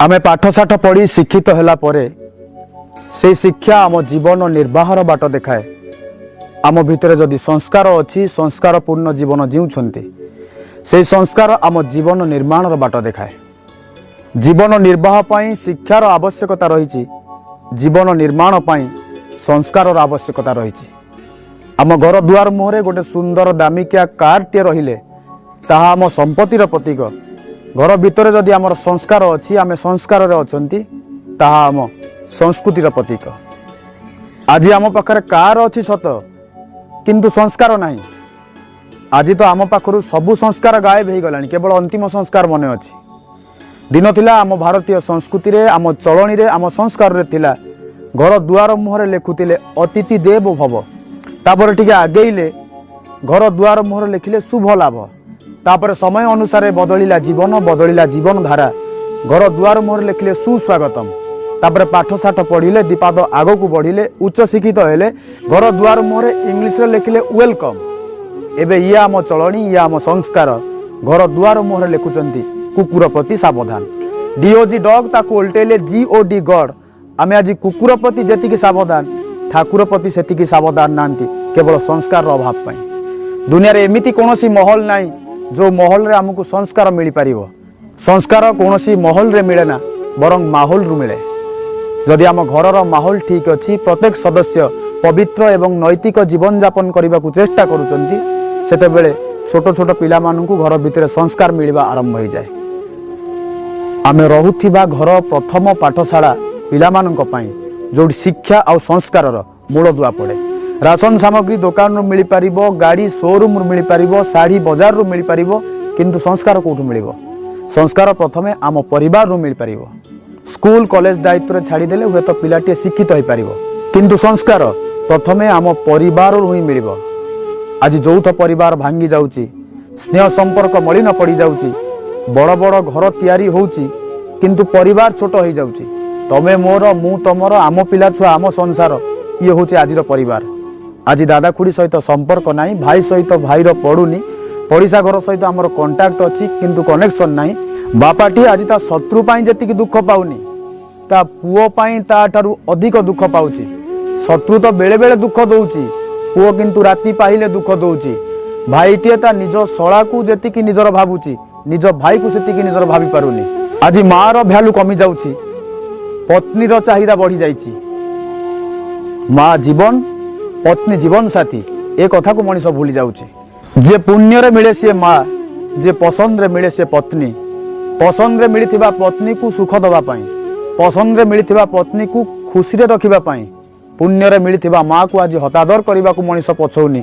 आमे पाठशाठ पढ़ी शिक्षित होला परे से शिक्षा आम जीवन निर्वाहर बाट देखाए। आम भितर जदि संस्कार अच्छी संस्कार पूर्ण जीवन जीउछन्ति से संस्कार आम जीवन निर्माण बाट देखाए। जीवन निर्वाह पाई शिक्षार आवश्यकता रही, जीवन निर्माण पाई संस्कार आवश्यकता रही। आम घर दुआर मुहरे गोटे सुंदर दामिकिया कार टे रहिले ताहा आम संपत्तिर प्रतीक। घर भितर जदि आमर संस्कार अच्छी आम संस्कार अच्छी ताहा आम संस्कृतिर प्रतीक। आज आम पाखरे कार अच्छी सत किंतु संस्कार नहीं। आज तो आम पाखरु सबु संस्कार गायब हो गलानी, केवल अंतिम संस्कार मन अच्छी। दिन थिला आम भारतीय संस्कृति रे आम चलनी रे आम संस्कार रे थिला घर दुआर मुहरे लेखुतिले अतिथि देव भव। तापर टिके आगेइले घर दुआर मुहरे लेखिले शुभ लाभ। तापर समय अनुसार बदलिला जीवन धारा। घर दुआर मुहरे लेखिले सुस्वागतम। तापर पाठशाठ पढ़िले दीपाद आग को बढ़िले उच्च शिक्षित हेले घर दुआर मुहरे इंग्लिश रे लेखिले वेलकम। एबे ये आम चलनी ये आम संस्कार। घर दुआर मुहरे लेखुचंती कुकुर प्रति सावधान। डीओजी डॉग ताकू उल्टेले जीओडी गॉड। आमे आज कुकुर प्रति जेतिकी सावधान ठाकुर प्रति सेतिकी सावधान नांती, केवल संस्कार अभाव पाई। दुनिया रे एमिति कोनोसी महल नाही जो महल रे हमकु संस्कार मिली पारिबो। संस्कार कोनोसी महल रे मिले ना, बरं माहौल रु मिले। जदि आम घरर माहौल ठीक अछि, प्रत्येक सदस्य पवित्र एवं नैतिक जीवन यापन करने को चेष्टा करुचंती, सेतेबेले छोट छोट पिला मानकु घर भितर संस्कार मिलवा आरंभ हो जाए। आमे रहुथिबा घर प्रथम पाठशाला पिला मानक पई जो शिक्षा और संस्कारर मूल दुआ पड़े। राशन सामग्री दुकान रु मिल पारिबो, गाड़ी शोरूम रु मिल पारिबो, साड़ी बाजार रु मिल पारिबो, किंतु संस्कार कोठु मिलिबो? संस्कार प्रथमे आम परिवार रु मिल पारिबो। स्कूल कॉलेज दायित्व रे छाड़ी देले हुए तो पिलाटी शिक्षित हो पारिबो, किंतु संस्कार प्रथमे आम परिवार रु ही मिलिबो। आज यौथ परिवार भांगी जाउची, स्नेह संपर्क मलिन पड़ी जाउची, बड़ बड़ घर तैयारी होउची, किंतु परिवार छोट हो जाउची। तमे मोर मु तमर आम पिला छुआ आम संसार, ये होची आजिर परिवार। आज दादा खुड़ी सहित संपर्क नाही, भाई सहित भाईर पड़ुनी, पड़िशा घर सहित आमर कांटेक्ट अच्छी किंतु कनेक्शन नाही। बापाटी आज ता शत्रु पाई जेतिकी दुख पाउनी, ता पुओ पाई ता ठारू अधिक दुख पाउची। शत्रु तो बेले बेले दुख दउची, पुओ किंतु राति पाहिले दुख दउची। भाईटिए ता निज शला को जेतिकी निजर भाबुची, निज भाई को सेतिकी निजर भाबी पारुनी। आज मार भ्यालु कमी जाउची, पत्नीर चाहिदा बढ़ी जाइची। माँ जीवन, पत्नी जीवन साथी, ए कथा को मनीष भूली जाउची। जे पुण्य रे मिले से माँ, जे पसंद रे मिले से पत्नी। पसंद रे मिलिथिबा पत्नी को सुख दबा पाई, पसंद रे मिलिथिबा पत्नी को खुशी रे रखिबा पाई। पुण्य रे मिलिथिबा माँ को आज हतादर करबा को मनीष पछौनी।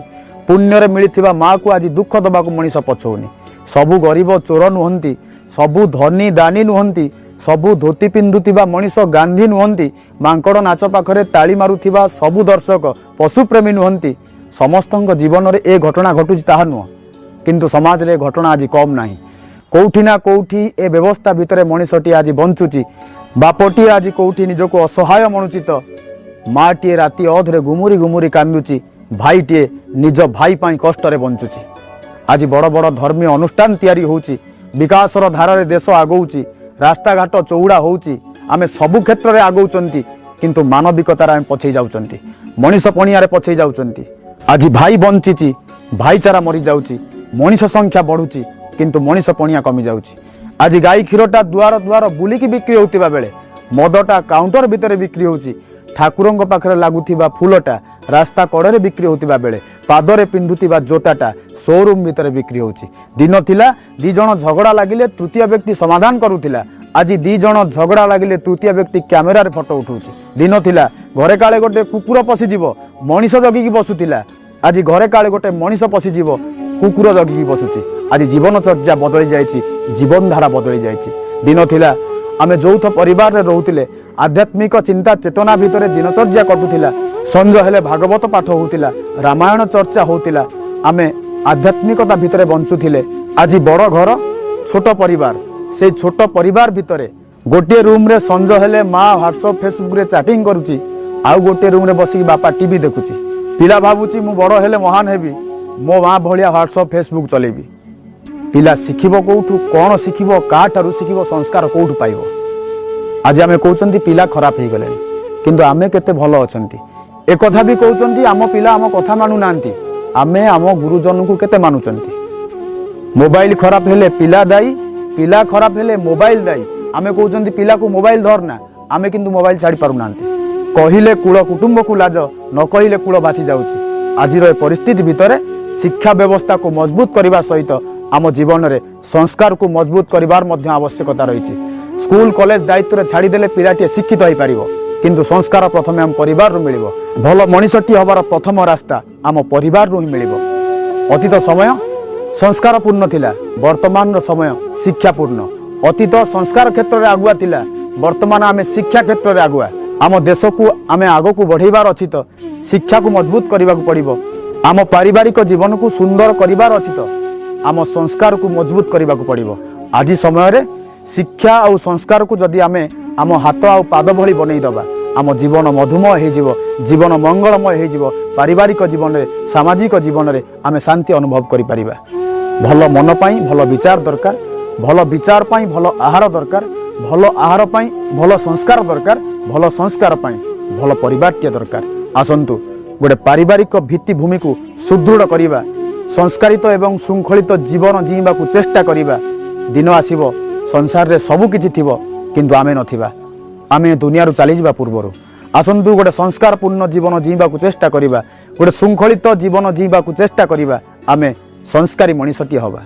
पुण्य रे मिलिथिबा माँ को आज दुख दबा को मनीष पछौनी। सबु गरीब चोर नुहंती, सबु धनी दानी नुहंती, सबु धोती पिंधुथिबा मनीष गांधी नुहंती, मांकड़ नाच पाखरे ताली मारुथिबा सबु दर्शक पशुप्रेमी नुहंती। समस्तଙ୍କ जीवन रे ए घटना घटुची ताहा नुह, किंतु समाज रे घटना आज कम नाही। कोठी ना कोठी ए व्यवस्था भितरे मनीषटी आज बंचुची। बापटी आज कोठी निजको असहाय मनुची, तो माटीए राति अधरे गुमुरी गुमुरी कांदुची। भाईटीए निज भाई पाई कष्ट रे बंचुची। आज बड़ बड़ धर्मीय अनुष्ठान तैयारी होउची, विकासर धारा रे देश आगौची, रास्ता घाट चौड़ा होउची। आमे सबु क्षेत्र रे आगौचंती, किंतु मानविकतार आमे पछै जाउचंती, मनीष पणिया रे पछै जाउचंती। आज भाई बंचिची, भाईचारा मरी जाउची, मनीष संख्या बढ़ुची, किंतु मनीष पणिया कमी जाउची। आज गाई क्षीरटा दुआर दुआर बुलिकी बिक्री होतिबा बेले मदटा काउंटर भितर बिक्री होउची। ठाकुरंग पाखरे लागुथिबा फूलटा रास्ता कड़े बिक्री होतिबा बेले पादरे पिंधुथिबा जोताटा शोरूम भितर बिक्री होउची। दिन थिला दी जण झगड़ा लागिले तृतीय व्यक्ति समाधान करूथिला, आज दी जण झगड़ा लागिले तृतीय व्यक्ति कैमेरा रे फोटो उठाउची। दिन थिला घरे काले गोटे कुकुर पसी जीवो मनीष जगिकी बसुथिला, आज घरे काले गोटे मनीष पसी जीवो कुकुर जगिकी बसुची। आज जीवन चर्चा बदली जाइछि, जीवन धारा बदली जाइछि। दिन थिला आमे यौथ परिवार रे रहुतिले, आध्यात्मिक चिंता चेतना भितर दिनचर्या कटुथिला। संज हेले भागवत पाठ होउतिला, रामायण चर्चा होउतिला, आमे आध्यात्मिकता भितर बंचुथिले। आज बड़ घर छोट परिवार, से छोट परिवार भितर गोटे रूम रे संज हेले माँ व्हाट्सएप फेसबुक रे चैटिंग करूची, आउ गोटे रूम रे बसिकी बापा टीवी देखुची। पिला भाबुची मु बड़ हेले महान हेबी, मो माँ भलिया व्हाट्सएप फेसबुक चलेबी। पिला शिखिबो कोठु, कोन शिखिबो, काठारु शिखिबो, संस्कार कोठु पाइबो? आज आम कहते पिला खराब हो गले किंतु आमे केते भल अछंती एक कथा भी कहते आम पिला आम कथा मानु नांती आमे आम गुरुजन को केते मानुचंती। मोबाइल खराब हेले पिला दायी पिला खराब हेले मोबाइल दायी आमे कहते पिला को मोबाइल धरना आमे किंतु मोबाइल छाड़ी पारु नांती। कहिले कूल कुटुंब को लाज न कहिले कूल बासी जाउची। आज परिस्थिति भितर शिक्षा व्यवस्था को मजबूत करने सहित आम जीवन में संस्कार को मजबूत करिवार मध्य आवश्यकता रही। स्कूल कॉलेज दायित्व छाड़ीदे पिलाटी शिक्षित हो पार किंतु संस्कार प्रथम आम परिवार मिल भल मनीषटी हबार प्रथम रास्ता आम परिवार ही मिल। अतीत समय संस्कारपूर्ण थिला वर्तमान समय शिक्षापूर्ण। अतीत संस्कार क्षेत्र में आगुआ थिला वर्तमान आम शिक्षा क्षेत्र में आगुआ। आम देश को आम आग को बढ़ेबार अच्छी तो शिक्षा को मजबूत करने को पड़ो। आम पारिवारिक जीवन को सुंदर करिवार अच्छी तो आम संस्कार को मजबूत करने को पड़ो। आज समय रे शिक्षा और संस्कार को जदि आमे आम हाथ आ पाद भली बनई दबा आम जीवन मधुमय हो जीवन मंगलमय हो पारिवारिक जीवन में सामाजिक जीवन में आम शांति अनुभव करि परिबा। भल मन पाई भल विचार दरकार भल विचार पाई भल आहार दरकार भल आहार पाई भल संस्कार दरकार भल संस्कार पाई भल परिवारटीए दरकार। आसंतु गोटे पारिवारिक भित्तिभूमि को सुदृढ़ करवा संस्कारित एवं श्रृंखलित जीवन जीवा को चेष्टा करवा। दिन आसीबो संसार रे सबु किछि थिबो किंतु आमे नथिबा आमे दुनिया रु चली जिबा पूर्वरु। आसंतु गोटे संस्कारपूर्ण जीवन जीवा को चेष्टा करवा गोटे श्रृंखलित जीवन जीवा को चेष्टा करवा आमे संस्कारी मनीषटी हवा।